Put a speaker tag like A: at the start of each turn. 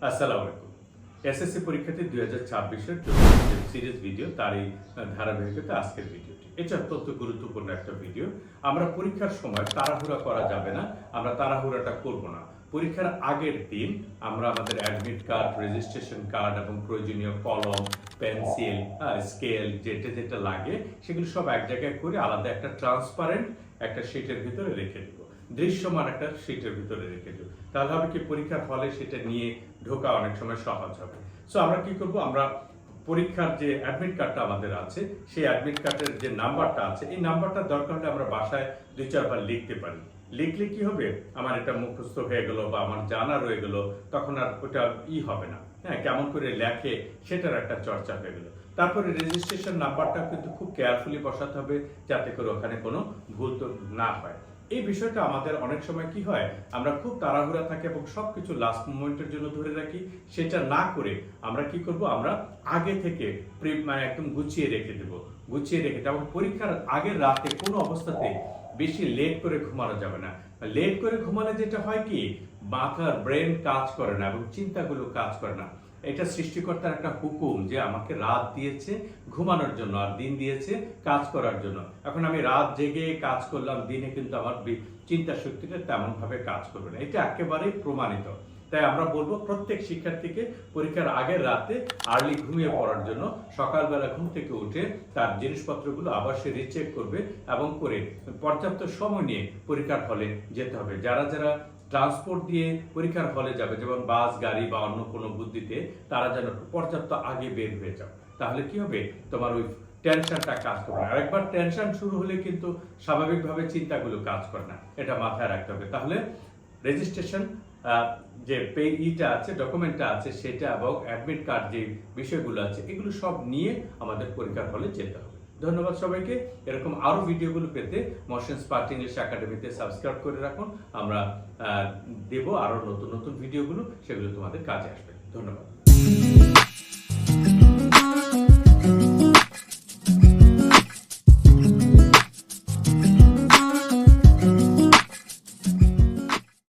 A: আসসালামু আলাইকুম। এসএসসি পরীক্ষার্থী 2026-এর সিরিজ ভিডিও তার এই ধারাবাহিকতা আজকের ভিডিওটি। এটা অত্যন্ত গুরুত্বপূর্ণ একটা ভিডিও। আমরা পরীক্ষার সময় তাড়াহুড়া করা যাবে না, আমরা তাড়াহুড়াটা করব না। পরীক্ষার আগের দিন আমরা আমাদের অ্যাডমিট কার্ড, রেজিস্ট্রেশন কার্ড এবং প্রয়োজনীয় কলম, পেন্সিল, স্কেল যেটা লাগে সেগুলো সব এক জায়গায় করে আলাদা একটা ট্রান্সপারেন্ট একটা শিটের ভিতরে রেখে দেব, দৃশ্যমান একটা শিটের ভিতরে রেখে দেব। তাহলে হবে কি, পরীক্ষার হলে সেটা নিয়ে ঢোকা অনেক সময় সহজ হবে। সো আমরা কি করব, আমরা পরীক্ষার যে অ্যাডমিট কার্ডটা আমাদের আছে সেই অ্যাডমিট কার্ডের যে নাম্বারটা আছে এই নাম্বারটা দরকার হলে আমরা বাসায় 2-4 বার লিখতে পারি। লিখলে কি হবে, আমার এটা মুখস্থ হয়ে গেল বা আমার জানা রয়ে গেল, তখন আর ওটা হবে না। হ্যাঁ, কেমন করে লেখে সেটার একটা চর্চা হয়ে গেল। তারপরে রেজিস্ট্রেশন নাম্বারটা কিন্তু খুব কেয়ারফুলি বসাতে হবে, যাতে করে ওখানে কোনো ভুল তো না হয়। এই বিষয়টা আমাদের অনেক সময় কি হয়, আমরা খুব তাড়াহুড়া থাকি এবং সবকিছু লাস্ট মোমেন্টের জন্য ধরে রাখি। সেটা না করে আমরা কি করব, আমরা আগে থেকে একদম গুছিয়ে রেখে দেব, এবং পরীক্ষার আগের রাতে কোনো অবস্থাতে বেশি লেট করে ঘুমানো যাবে না। লেট করে ঘুমালে যেটা হয় কি, মাথার ব্রেন কাজ করে না এবং চিন্তাগুলো কাজ করে না। এটা সৃষ্টিকর্তার একটা হুকুম যে আমাকে রাত দিয়েছে ঘুমানোর জন্য আর দিন দিয়েছে কাজ করার জন্য। এখন আমি রাত জেগে কাজ করলাম, দিনে কিন্তু আমার চিন্তা শক্তিটা তেমন ভাবে কাজ করবে না। এটা একেবারেই প্রমাণিত। তাই আমরা বলবো প্রত্যেক শিক্ষার্থীকে পরীক্ষার আগের রাতে আর্লি ঘুমিয়ে পড়ার জন্য সকালবেলা ঘুম থেকে উঠে তার জিনিসপত্রগুলো আবার সে রিচেক করবে এবং করে পর্যাপ্ত সময় নিয়ে পরীক্ষার হলে যেতে হবে। যারা যারা ট্রান্সপোর্ট দিয়ে পরীক্ষার হলে যাবে, যেমন বাস, গাড়ি বা অন্য কোনো বুদ্ধিতে, তারা যেন পর্যাপ্ত আগে বের হয়ে যাও। তাহলে কি হবে, তোমার ওই টেনশনটা কাজ করবে না। আর একবার টেনশন শুরু হলে কিন্তু স্বাভাবিকভাবে চিন্তাগুলো কাজ করে না, এটা মাথায় রাখতে হবে। তাহলে রেজিস্ট্রেশন যে ইটা আছে, ডকুমেন্টটা আছে সেটা, এবং অ্যাডমিট কার্ড যে বিষয়গুলো আছে এগুলো সব নিয়ে আমাদের পরীক্ষার হলে যেতে হবে। ধন্যবাদ সবাইকে। এরকম আরো ভিডিওগুলো পেতে মহসিন স্মার্ট ইংলিশ একাডেমিতে সাবস্ক্রাইব করে রাখুন। আমরা দেব আরো নতুন নতুন ভিডিওগুলো, সেগুলো তোমাদের কাজে আসবে। ধন্যবাদ।